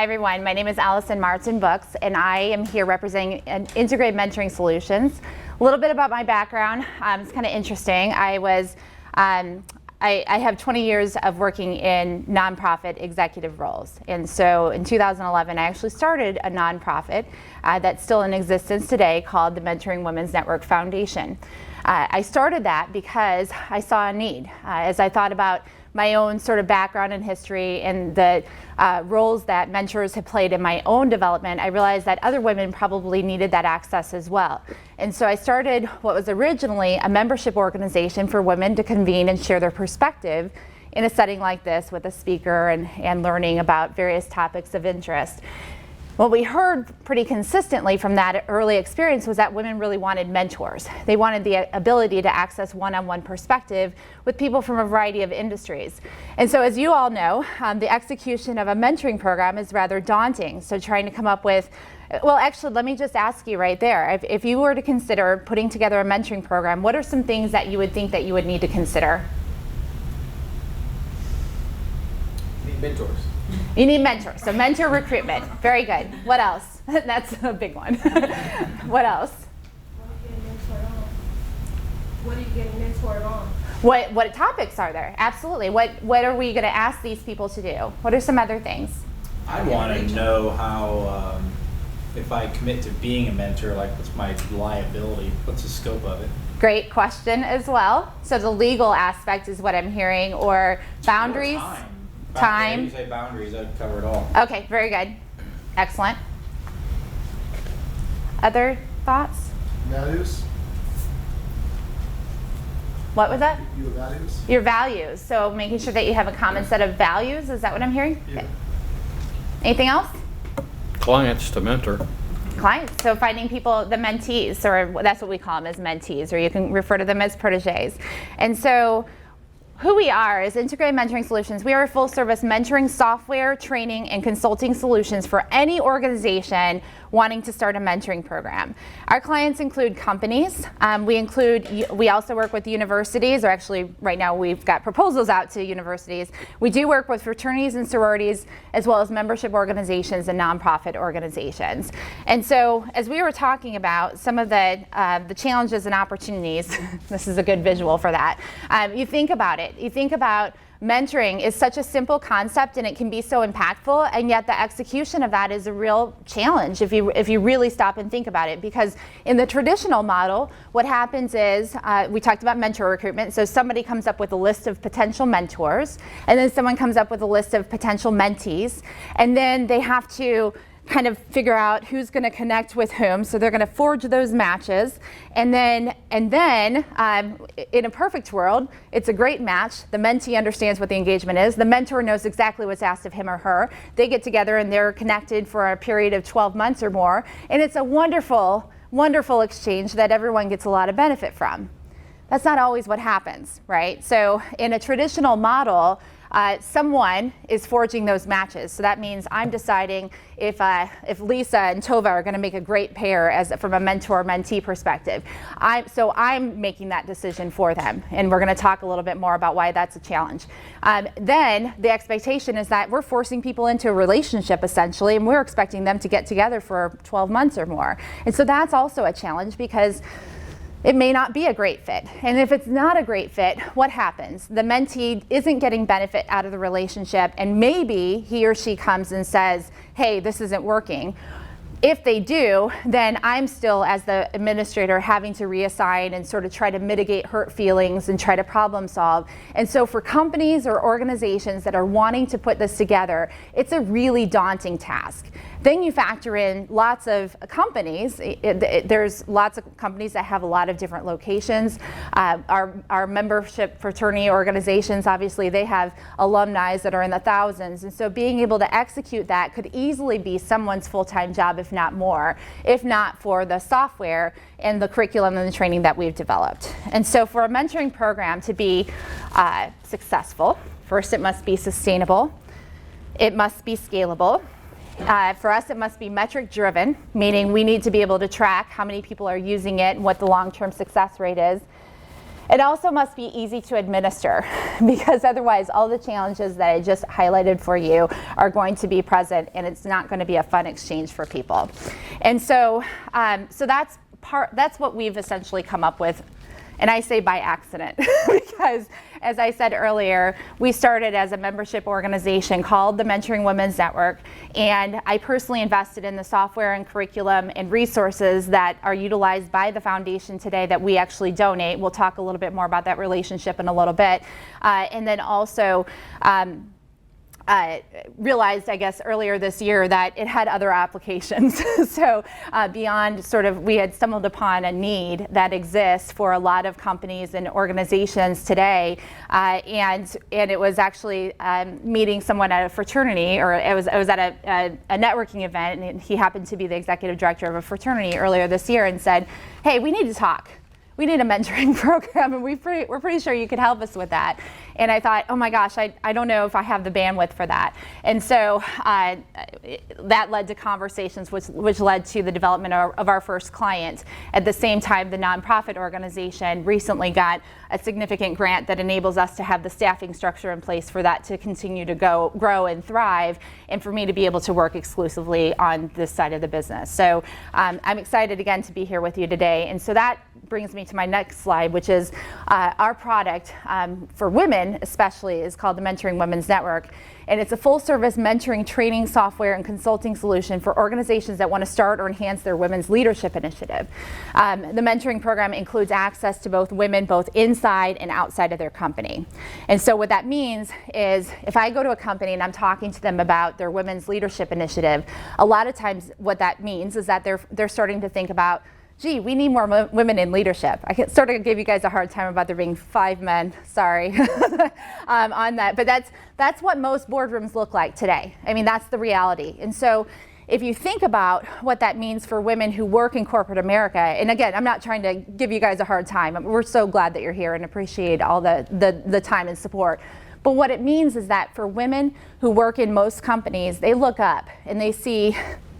Hi everyone, my name is Alison Martin-Books and I am here representing Integrated Mentoring Solutions. A little bit about my background, it's kind of interesting. I have 20 years of working in nonprofit executive roles. And so in 2011, I actually started a nonprofit that's still in existence today called the Mentoring Women's Network Foundation. I started that because I saw a need. As I thought about my own sort of background and history and the roles that mentors have played in my own development, I realized that other women probably needed that access as well. And so I started what was originally a membership organization for women to convene and share their perspective in a setting like this with a speaker and learning about various topics of interest. What we heard pretty consistently from that early experience was that women really wanted mentors. They wanted the ability to access one-on-one perspective with people from a variety of industries. And so as you all know, the execution of a mentoring program is rather daunting. So trying to come up with, well actually let me just ask you right there, if you were to consider putting together a mentoring program, what are some things that you would think that you would need to consider? Need mentors. You need mentors, so mentor recruitment. Very good. What else? That's a big one. What else? What are you getting mentored on? What topics are there? Absolutely. What are we going to ask these people to do? What are some other things? I want to know how, if I commit to being a mentor, like what's my liability? What's the scope of it? Great question as well. So the legal aspect is what I'm hearing, or boundaries. Time. You say boundaries, I'd cover it all. Okay, very good. Excellent. Other thoughts? Values. What was that? Your values. Your values. So making sure that you have a common set of values. Is that what I'm hearing? Yeah. Okay. Anything else? Clients to mentor. Clients. So finding people, the mentees, or that's what we call them as mentees, or you can refer to them as proteges. And so who we are is Integrated Mentoring Solutions. We are a full-service mentoring software, training, and consulting solutions for any organization wanting to start a mentoring program. Our clients include companies. We also work with universities, or actually right now we've got proposals out to universities. We do work with fraternities and sororities, as well as membership organizations and nonprofit organizations. And so as we were talking about some of the challenges and opportunities, this is a good visual for that. You think about it. You think about mentoring is such a simple concept and it can be so impactful, and yet the execution of that is a real challenge if you really stop and think about it. Because in the traditional model, what happens is, we talked about mentor recruitment, so somebody comes up with a list of potential mentors, and then someone comes up with a list of potential mentees, and then they have to kind of figure out who's going to connect with whom. So they're going to forge those matches, and then in a perfect world, it's a great match. The mentee understands what the engagement is. The mentor knows exactly what's asked of him or her. They get together and they're connected for a period of 12 months or more, and it's a wonderful, wonderful exchange that everyone gets a lot of benefit from. That's not always what happens, right? So in a traditional model, someone is forging those matches. So that means I'm deciding if Lisa and Tova are going to make a great pair from a mentor-mentee perspective. So I'm making that decision for them, and we're going to talk a little bit more about why that's a challenge. Then the expectation is that we're forcing people into a relationship essentially, and we're expecting them to get together for 12 months or more. And so that's also a challenge because it may not be a great fit. And if it's not a great fit, what happens? The mentee isn't getting benefit out of the relationship, and maybe he or she comes and says, hey, this isn't working. If they do, then I'm still, as the administrator, having to reassign and sort of try to mitigate hurt feelings and try to problem solve. And so for companies or organizations that are wanting to put this together, it's a really daunting task. Then you factor in lots of companies. There's lots of companies that have a lot of different locations. Our membership fraternity organizations, obviously, they have alumni that are in the thousands. And so being able to execute that could easily be someone's full-time job, if not more, if not for the software and the curriculum and the training that we've developed. And so for a mentoring program to be successful, first it must be sustainable. It must be scalable. For us, it must be metric driven, meaning we need to be able to track how many people are using it and what the long-term success rate is. It also must be easy to administer because otherwise all the challenges that I just highlighted for you are going to be present and it's not going to be a fun exchange for people. And so, that's what we've essentially come up with. And I say by accident because, as I said earlier, we started as a membership organization called the Mentoring Women's Network, and I personally invested in the software and curriculum and resources that are utilized by the foundation today that we actually donate. We'll talk a little bit more about that relationship in a little bit. And then also, realized, I guess, earlier this year that it had other applications. So beyond sort of, we had stumbled upon a need that exists for a lot of companies and organizations today. And it was actually meeting someone at a fraternity, or I was at a networking event, and he happened to be the executive director of a fraternity earlier this year and said, hey, we need to talk. We need a mentoring program, and we're pretty sure you could help us with that. And I thought, oh my gosh, I don't know if I have the bandwidth for that. And so that led to conversations which led to the development of our first client. At the same time, the nonprofit organization recently got a significant grant that enables us to have the staffing structure in place for that to continue to grow and thrive, and for me to be able to work exclusively on this side of the business. So I'm excited again to be here with you today. And so that brings me to my next slide, which is our product for women especially is called the Mentoring Women's Network. And it's a full-service mentoring, training, software, and consulting solution for organizations that want to start or enhance their women's leadership initiative. The mentoring program includes access to both women, both inside and outside of their company. And so what that means is if I go to a company and I'm talking to them about their women's leadership initiative, a lot of times what that means is that they're starting to think about, gee, we need more women in leadership. I can sort of give you guys a hard time about there being 5 men, sorry, on that. But that's what most boardrooms look like today. I mean, that's the reality. And so if you think about what that means for women who work in corporate America, and again, I'm not trying to give you guys a hard time. We're so glad that you're here and appreciate all the time and support. But what it means is that for women who work in most companies, they look up and they see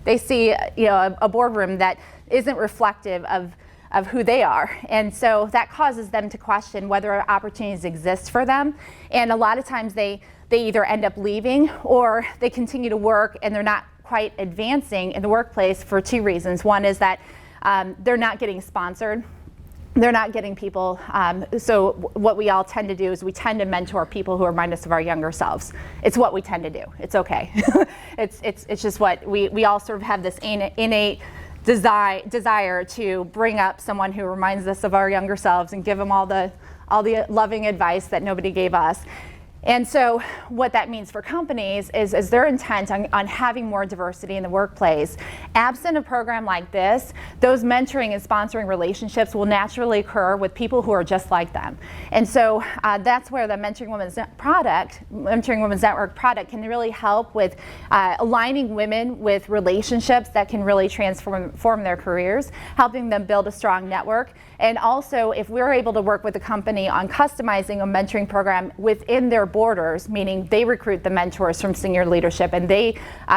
a boardroom that isn't reflective of who they are. And so that causes them to question whether opportunities exist for them. And a lot of times they either end up leaving or they continue to work and they're not quite advancing in the workplace for 2 reasons. One is that they're not getting sponsored. They're not getting people, so what we all tend to do is we tend to mentor people who remind us of our younger selves. It's what we tend to do. It's okay. It's just what we all sort of have this innate desire to bring up someone who reminds us of our younger selves and give them all the loving advice that nobody gave us. And so what that means for companies is their intent on having more diversity in the workplace. Absent a program like this, those mentoring and sponsoring relationships will naturally occur with people who are just like them. And so that's where the Mentoring Women's Network product can really help with aligning women with relationships that can really transform their careers, helping them build a strong network. And also, if we're able to work with a company on customizing a mentoring program within their borders, meaning they recruit the mentors from senior leadership and they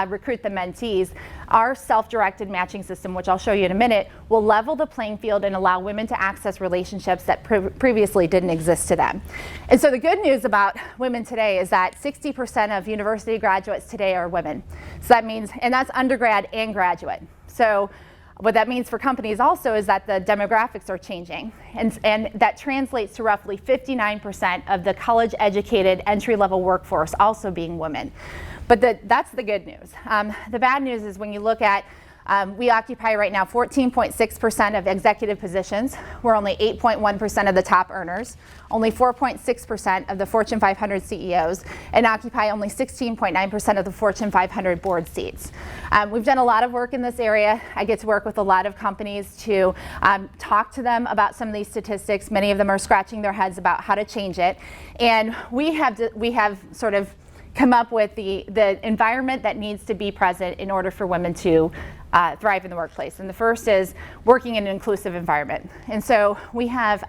recruit the mentees, our self-directed matching system, which I'll show you in a minute, will level the playing field and allow women to access relationships that previously didn't exist to them. And so the good news about women today is that 60% of university graduates today are women. So that means, and that's undergrad and graduate. So what that means for companies also is that the demographics are changing, and that translates to roughly 59% of the college-educated entry-level workforce also being women. But that's the good news. The bad news is when you look at we occupy right now 14.6% of executive positions. We're only 8.1% of the top earners, only 4.6% of the Fortune 500 CEOs, and occupy only 16.9% of the Fortune 500 board seats. We've done a lot of work in this area. I get to work with a lot of companies to talk to them about some of these statistics. Many of them are scratching their heads about how to change it. And we have sort of come up with the environment that needs to be present in order for women to thrive in the workplace. And the first is working in an inclusive environment. And so we have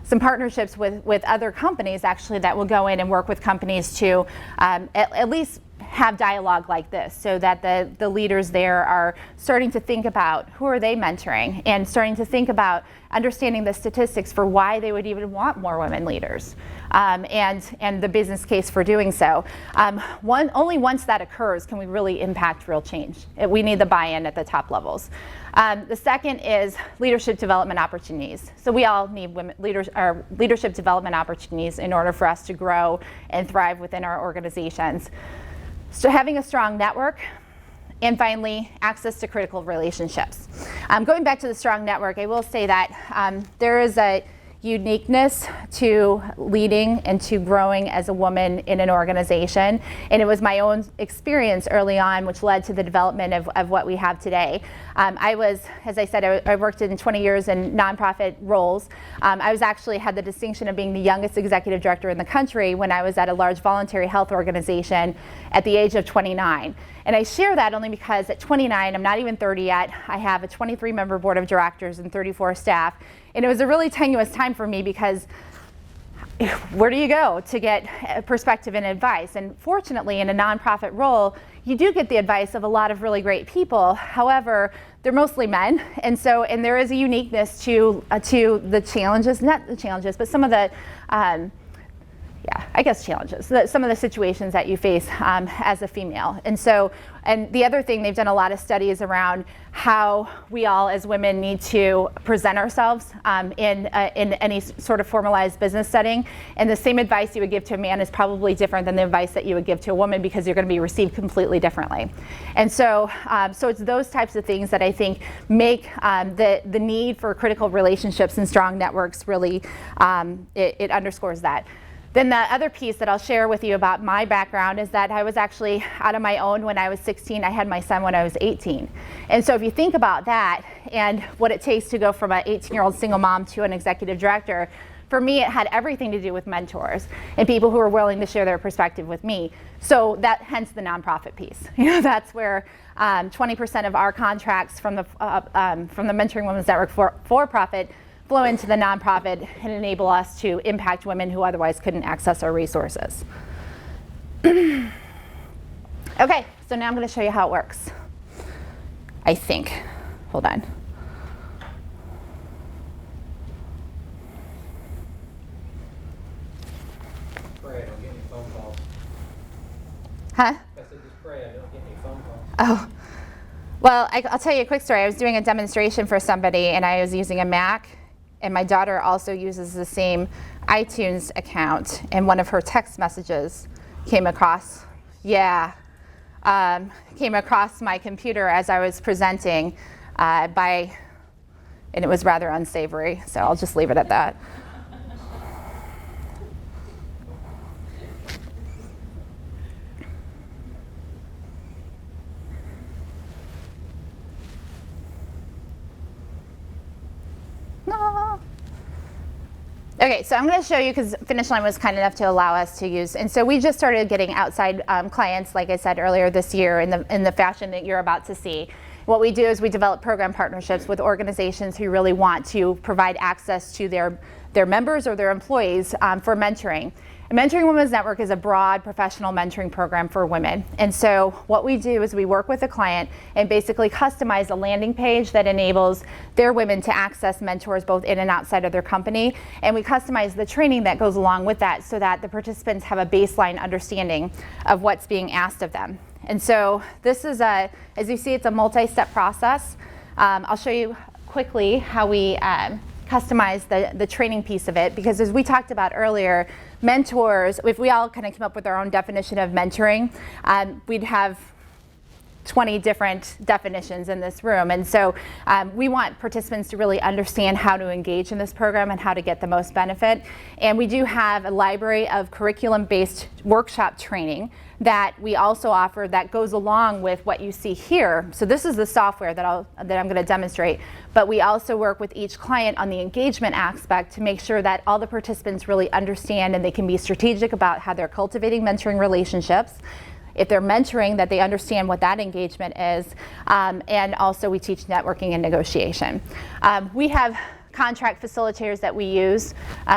some partnerships with other companies actually that will go in and work with companies to at least have dialogue like this so that the leaders there are starting to think about who are they mentoring and starting to think about understanding the statistics for why they would even want more women leaders, and the business case for doing so. Only once that occurs can we really impact real change. We need the buy-in at the top levels. The second is leadership development opportunities. So we all need leadership development opportunities in order for us to grow and thrive within our organizations. So having a strong network, and finally, access to critical relationships. Going back to the strong network, I will say that there is a uniqueness to leading and to growing as a woman in an organization. And it was my own experience early on which led to the development of what we have today. I was, as I said, I worked in 20 years in nonprofit roles. I was actually had the distinction of being the youngest executive director in the country when I was at a large voluntary health organization at the age of 29. And I share that only because at 29, I'm not even 30 yet, I have a 23-member board of directors and 34 staff. And it was a really tenuous time for me because where do you go to get perspective and advice? And fortunately, in a nonprofit role, you do get the advice of a lot of really great people. However, they're mostly men, and there is a uniqueness to the challenges, not the challenges, but some of the challenges, some of the situations that you face as a female. And the other thing, they've done a lot of studies around how we all as women need to present ourselves in any sort of formalized business setting. And the same advice you would give to a man is probably different than the advice that you would give to a woman because you're going to be received completely differently. And so it's those types of things that I think make the need for critical relationships and strong networks really, it underscores that. Then the other piece that I'll share with you about my background is that I was actually out on my own when I was 16. I had my son when I was 18. And so if you think about that and what it takes to go from an 18-year-old single mom to an executive director, for me it had everything to do with mentors and people who were willing to share their perspective with me. So that, hence the nonprofit piece. That's where 20% of our contracts from the Mentoring Women's Network for-profit flow into the nonprofit and enable us to impact women who otherwise couldn't access our resources. Okay, so now I'm going to show you how it works. I think. Hold on. Pray I don't get any phone calls. Huh? I said just pray I don't get any phone calls. Oh. Well, I'll tell you a quick story. I was doing a demonstration for somebody and I was using a Mac. And my daughter also uses the same iTunes account, and one of her text messages came across, came across my computer as I was presenting and it was rather unsavory, so I'll just leave it at that. Okay, so I'm going to show you, because Finish Line was kind enough to allow us to use, and so we just started getting outside clients, like I said earlier this year, in the fashion that you're about to see. What we do is we develop program partnerships with organizations who really want to provide access to their members or their employees for mentoring. Mentoring Women's Network is a broad professional mentoring program for women. And so what we do is we work with a client and basically customize a landing page that enables their women to access mentors both in and outside of their company. And we customize the training that goes along with that so that the participants have a baseline understanding of what's being asked of them. And so this is as you see, it's a multi-step process. I'll show you quickly how we customize the training piece of it, because as we talked about earlier, mentors, if we all kind of came up with our own definition of mentoring, we'd have 20 different definitions in this room. And so we want participants to really understand how to engage in this program and how to get the most benefit. And we do have a library of curriculum-based workshop training that we also offer that goes along with what you see here. So this is the software that I'm going to demonstrate. But we also work with each client on the engagement aspect to make sure that all the participants really understand and they can be strategic about how they're cultivating mentoring relationships. If they're mentoring, that they understand what that engagement is. And also we teach networking and negotiation. We have contract facilitators that we use,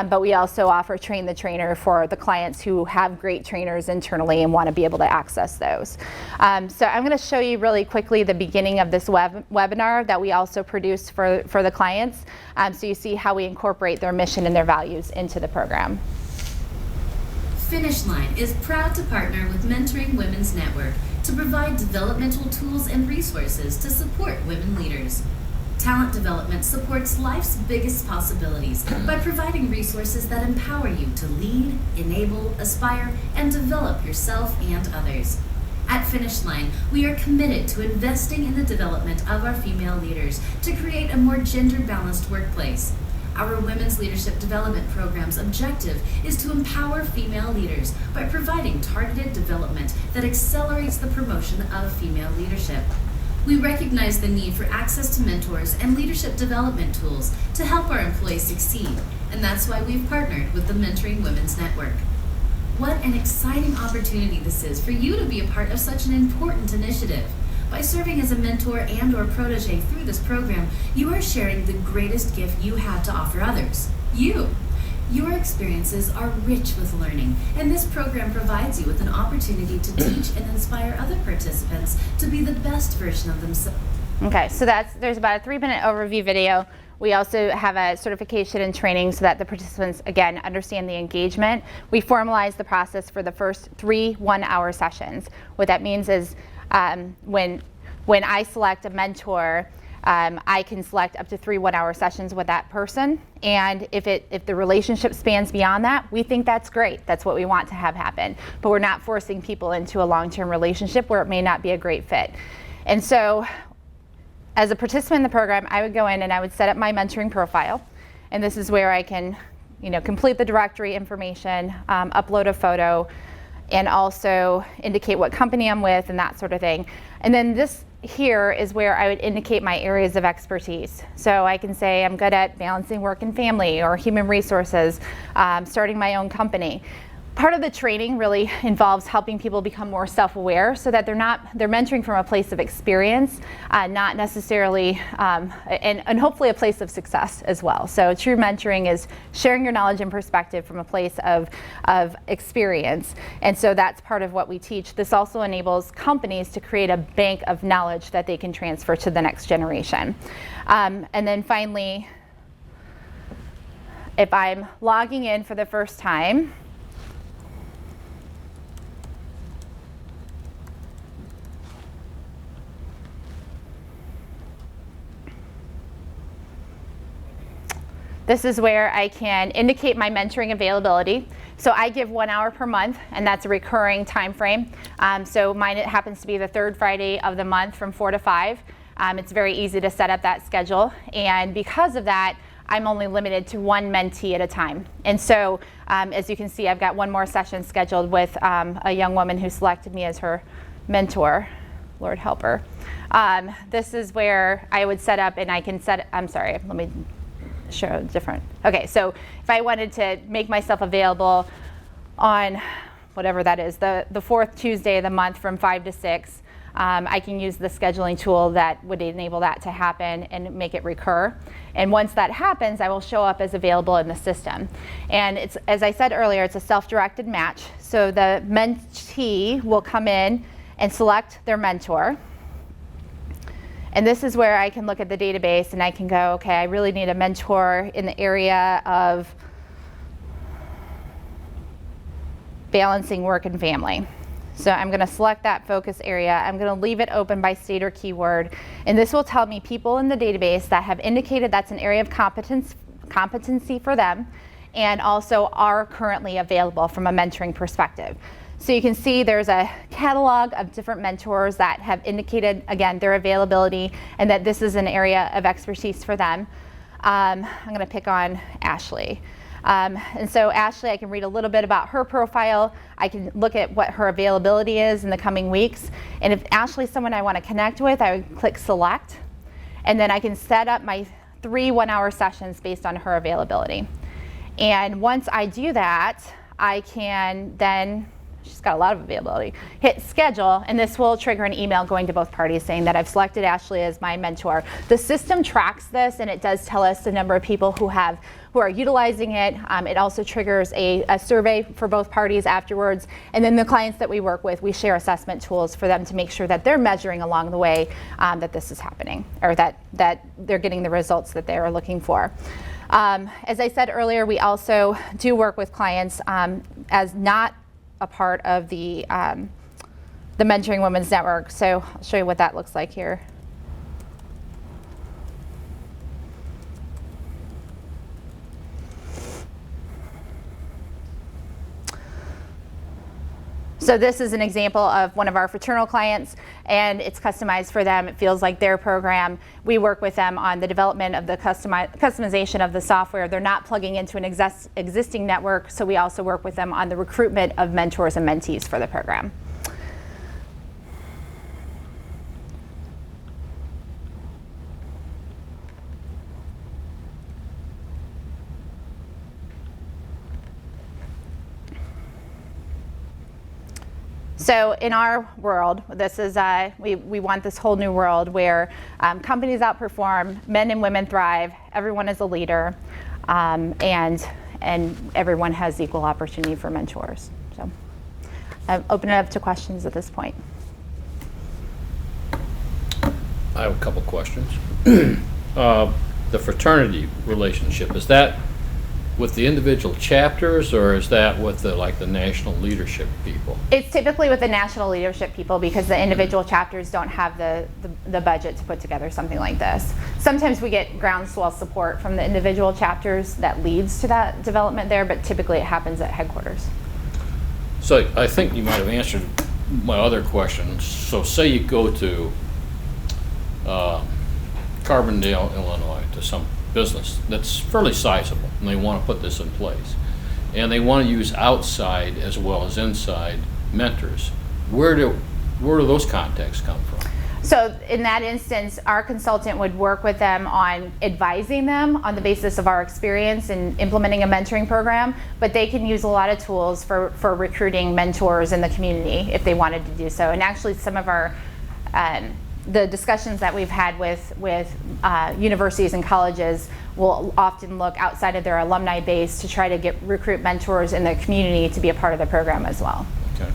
but we also offer train the trainer for the clients who have great trainers internally and want to be able to access those. So I'm going to show you really quickly the beginning of this webinar that we also produce for the clients, so you see how we incorporate their mission and their values into the program. Finish Line is proud to partner with Mentoring Women's Network to provide developmental tools and resources to support women leaders. Talent development supports life's biggest possibilities by providing resources that empower you to lead, enable, aspire, and develop yourself and others. At Finish Line, we are committed to investing in the development of our female leaders to create a more gender-balanced workplace. Our Women's Leadership Development Program's objective is to empower female leaders by providing targeted development that accelerates the promotion of female leadership. We recognize the need for access to mentors and leadership development tools to help our employees succeed, and that's why we've partnered with the Mentoring Women's Network. What an exciting opportunity this is for you to be a part of such an important initiative. By serving as a mentor and/or protege through this program, you are sharing the greatest gift you have to offer others, you. Your experiences are rich with learning, and this program provides you with an opportunity to teach and inspire other participants to be the best version of themselves. Okay, so there's about a 3-minute overview video. We also have a certification and training so that the participants, again, understand the engagement. We formalize the process for the first 3 one-hour sessions. What that means is when I select a mentor, I can select up to 3 one-hour sessions with that person, and if the relationship spans beyond that, we think that's great. That's what we want to have happen. But we're not forcing people into a long-term relationship where it may not be a great fit. And so, as a participant in the program, I would go in and I would set up my mentoring profile, and this is where I can, complete the directory information, upload a photo, and also indicate what company I'm with and that sort of thing. And then this here is where I would indicate my areas of expertise. So I can say I'm good at balancing work and family, or human resources, starting my own company. Part of the training really involves helping people become more self-aware so that they're mentoring from a place of experience, not necessarily, and hopefully a place of success as well. So true mentoring is sharing your knowledge and perspective from a place of experience. And so that's part of what we teach. This also enables companies to create a bank of knowledge that they can transfer to the next generation. And then finally, if I'm logging in for the first time, this is where I can indicate my mentoring availability. So I give 1 hour per month, and that's a recurring time frame. So mine, it happens to be the 3rd Friday of the month from 4 to 5. It's very easy to set up that schedule. And because of that, I'm only limited to 1 mentee at a time. And so as you can see, I've got 1 more session scheduled with a young woman who selected me as her mentor. Lord help her. This is where I would set up, and I can set, I'm sorry, let me show different. Okay, so if I wanted to make myself available on whatever that is, the 4th Tuesday of the month from 5 to 6, I can use the scheduling tool that would enable that to happen and make it recur. And once that happens, I will show up as available in the system. And it's, as I said earlier, it's a self-directed match. So the mentee will come in and select their mentor. And this is where I can look at the database and I can go, okay, I really need a mentor in the area of balancing work and family. So I'm going to select that focus area. I'm going to leave it open by state or keyword. And this will tell me people in the database that have indicated that's an area of competency for them, and also are currently available from a mentoring perspective. So you can see there's a catalog of different mentors that have indicated, again, their availability and that this is an area of expertise for them. I'm going to pick on Ashley. And so Ashley, I can read a little bit about her profile. I can look at what her availability is in the coming weeks. And if Ashley's someone I want to connect with, I would click select. And then I can set up my 3 one-hour sessions based on her availability. And once I do that, I can then she's got a lot of availability, hit schedule, and this will trigger an email going to both parties saying that I've selected Ashley as my mentor. The system tracks this, and it does tell us the number of people who are utilizing it. It also triggers a survey for both parties afterwards, and then the clients that we work with, we share assessment tools for them to make sure that they're measuring along the way that this is happening, or that they're getting the results that they are looking for. As I said earlier, we also do work with clients as not a part of the Mentoring Women's Network. So I'll show you what that looks like here. So this is an example of one of our fraternal clients, and it's customized for them. It feels like their program. We work with them on the development of the customization of the software. They're not plugging into an existing network, so we also work with them on the recruitment of mentors and mentees for the program. So in our world, this is we want this whole new world where companies outperform, men and women thrive, everyone is a leader, and everyone has equal opportunity for mentors. So I'll open it up to questions at this point. I have a couple questions. The fraternity relationship, is that with the individual chapters, or is that with the national leadership people? It's typically with the national leadership people, because the individual chapters don't have the budget to put together something like this. Sometimes we get groundswell support from the individual chapters that leads to that development there, but typically it happens at headquarters. So I think you might have answered my other question. So say you go to Carbondale, Illinois, to some business that's fairly sizable, and they want to put this in place, and they want to use outside as well as inside mentors. Where do those contacts come from? So in that instance, our consultant would work with them on advising them on the basis of our experience in implementing a mentoring program, but they can use a lot of tools for recruiting mentors in the community if they wanted to do so. And actually some of our the discussions that we've had with universities and colleges will often look outside of their alumni base to try to recruit mentors in the community to be a part of the program as well. Okay.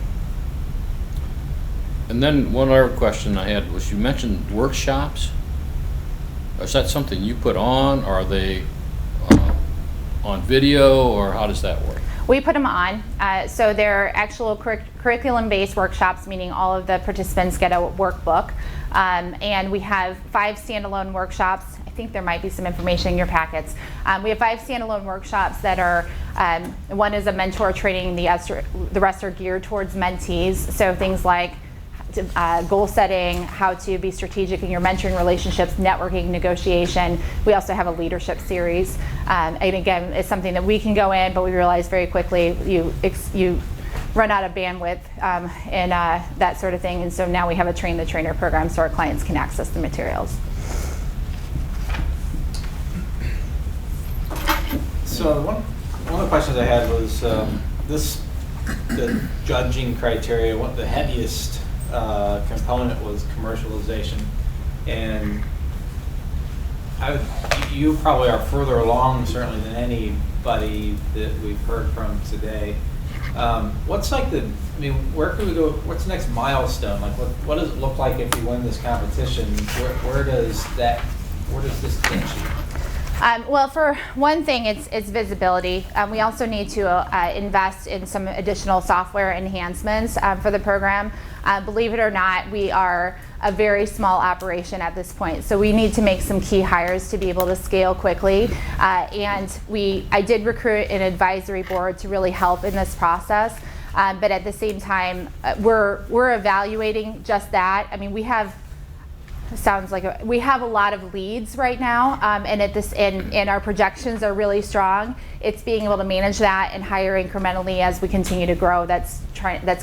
And then one other question I had was, you mentioned workshops. Is that something you put on, or are they on video, or how does that work? We put them on, so they're actual curriculum-based workshops, meaning all of the participants get a workbook, and we have 5 standalone workshops. I think there might be some information in your packets. We have 5 standalone workshops that are, one is a mentor training, the rest are geared towards mentees, so things like goal setting, how to be strategic in your mentoring relationships, networking, negotiation. We also have a leadership series. And again, it's something that we can go in, but we realize very quickly you run out of bandwidth and that sort of thing. And so now we have a train the trainer program so our clients can access the materials. So one of the questions I had was the judging criteria. What the heaviest component was commercialization, and you probably are further along certainly than anybody that we've heard from today. What's like where can we go? What's the next milestone? Like what does it look like if you win this competition? Where does this get you? Well, for one thing, it's visibility. We also need to invest in some additional software enhancements for the program. Believe it or not, we are a very small operation at this point, so we need to make some key hires to be able to scale quickly. And I did recruit an advisory board to really help in this process. But at the same time, we're evaluating just that. I mean, we have a lot of leads right now, and our projections are really strong. It's being able to manage that and hire incrementally as we continue to grow that's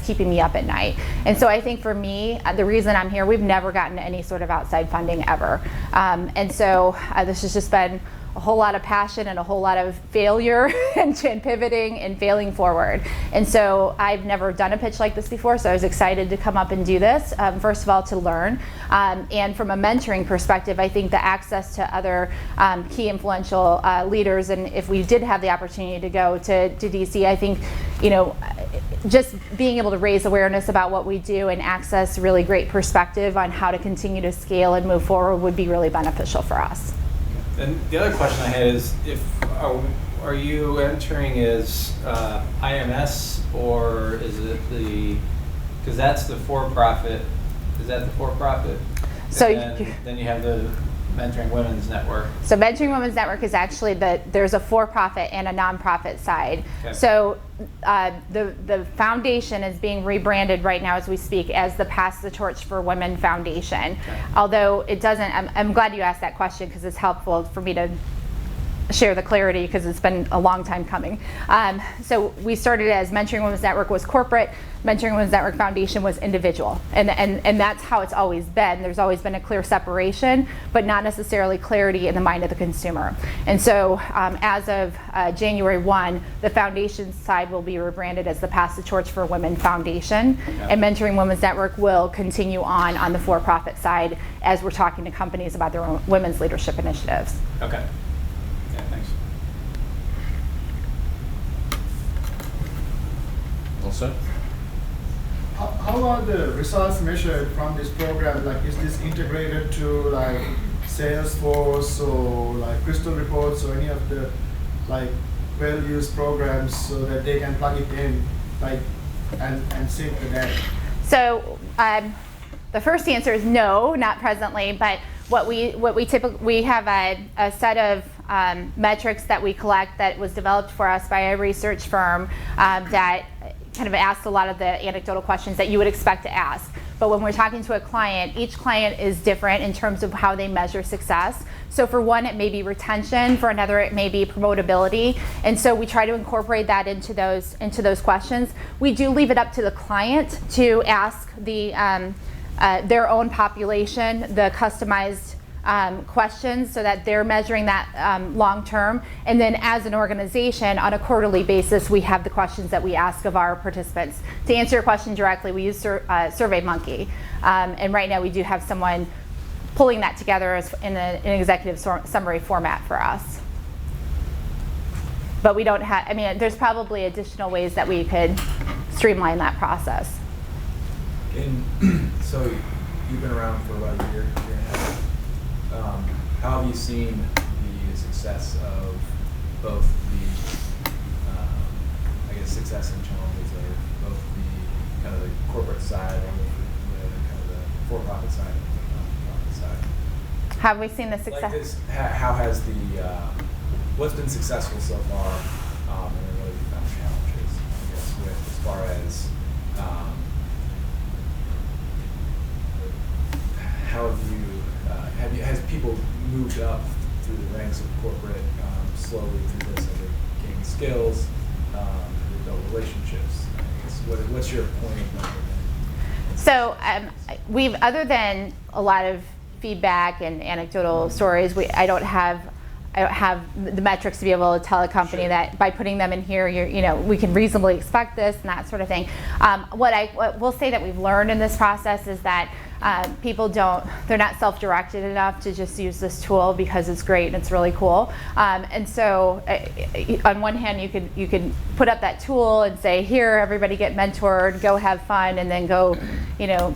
keeping me up at night. And so I think for me, the reason I'm here, we've never gotten any sort of outside funding ever, and so this has just been a whole lot of passion and a whole lot of failure and pivoting and failing forward. And so I've never done a pitch like this before, so I was excited to come up and do this, first of all, to learn. And from a mentoring perspective, I think the access to other key influential leaders, and if we did have the opportunity to go to DC, I think, just being able to raise awareness about what we do and access really great perspective on how to continue to scale and move forward would be really beneficial for us. And the other question I had is, are you entering as IMS, or is it because that's the for-profit, is that the for-profit? So And then you have the Mentoring Women's Network. So Mentoring Women's Network is actually there's a for-profit and a nonprofit side. Okay. So the foundation is being rebranded right now as we speak as the Pass the Torch for Women Foundation. Okay. Although it doesn't, I'm glad you asked that question because it's helpful for me to share the clarity because it's been a long time coming. So we started as Mentoring Women's Network was corporate, Mentoring Women's Network Foundation was individual. And that's how it's always been. There's always been a clear separation, but not necessarily clarity in the mind of the consumer. And so as of January 1, the foundation side will be rebranded as the Pass the Torch for Women Foundation. Okay. And Mentoring Women's Network will continue on the for-profit side as we're talking to companies about their own women's leadership initiatives. Okay. Thanks. All set? How are the results measured from this program? Like, is this integrated to like Salesforce or like Crystal Reports or any of the like well-used programs so that they can plug it in, like, and sync the data? So the first answer is no, not presently. But what we typically have a set of metrics that we collect that was developed for us by a research firm that kind of asked a lot of the anecdotal questions that you would expect to ask. But when we're talking to a client, each client is different in terms of how they measure success. So for one, it may be retention. For another, it may be promotability. And so we try to incorporate that into those questions. We do leave it up to the client to ask their own population the customized questions so that they're measuring that long term. And then as an organization, on a quarterly basis, we have the questions that we ask of our participants. To answer your question directly, we use SurveyMonkey. And right now we do have someone pulling that together in an executive summary format for us. But we don't have, there's probably additional ways that we could streamline that process. And so you've been around for about a year and a half. How have you seen the success of both the, success and challenges of both the kind of the corporate side and the kind of the for-profit side and the non-profit side? Have we seen the success? How has what's been successful so far, and then what have you found challenges, I guess, with as far as how has people moved up through the ranks of corporate slowly through this as they gain skills, they build relationships? I guess, what's your point of number? So we've, other than a lot of feedback and anecdotal stories, I don't have the metrics to be able to tell a company sure. that by putting them in here, we can reasonably expect this and that sort of thing. What we'll say that we've learned in this process is that people they're not self-directed enough to just use this tool because it's great and it's really cool. And so on one hand, you could put up that tool and say, here, everybody get mentored, go have fun, and then go,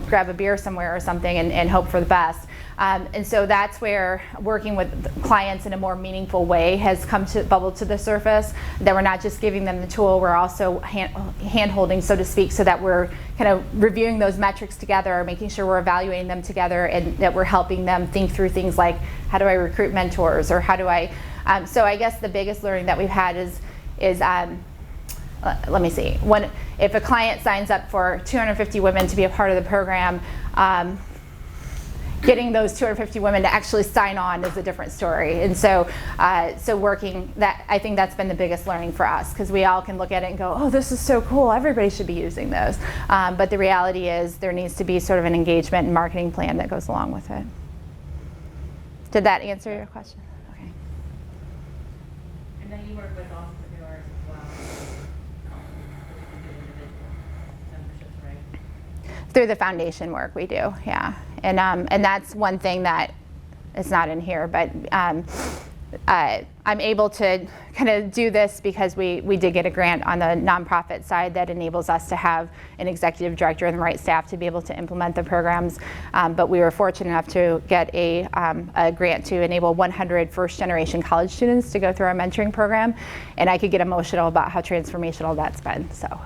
grab a beer somewhere or something and hope for the best. And so that's where working with clients in a more meaningful way has come to bubble to the surface, that we're not just giving them the tool, we're also hand-holding, so to speak, so that we're kind of reviewing those metrics together, making sure we're evaluating them together, and that we're helping them think through things like, how do I recruit mentors, or how do I, so I guess the biggest learning that we've had is let me see, if a client signs up for 250 women to be a part of the program, getting those 250 women to actually sign on is a different story. And so working that, I think that's been the biggest learning for us, because we all can look at it and go, oh, this is so cool, everybody should be using those. But the reality is there needs to be sort of an engagement and marketing plan that goes along with it. Did that answer your question? Okay. And then you work with entrepreneurs as well. So we can do individual memberships, right? Through the foundation work we do, yeah. And that's one thing that is not in here, but I'm able to kind of do this because we did get a grant on the nonprofit side that enables us to have an executive director and the right staff to be able to implement the programs. But we were fortunate enough to get a grant to enable 100 first-generation college students to go through our mentoring program, and I could get emotional about how transformational that's been. So.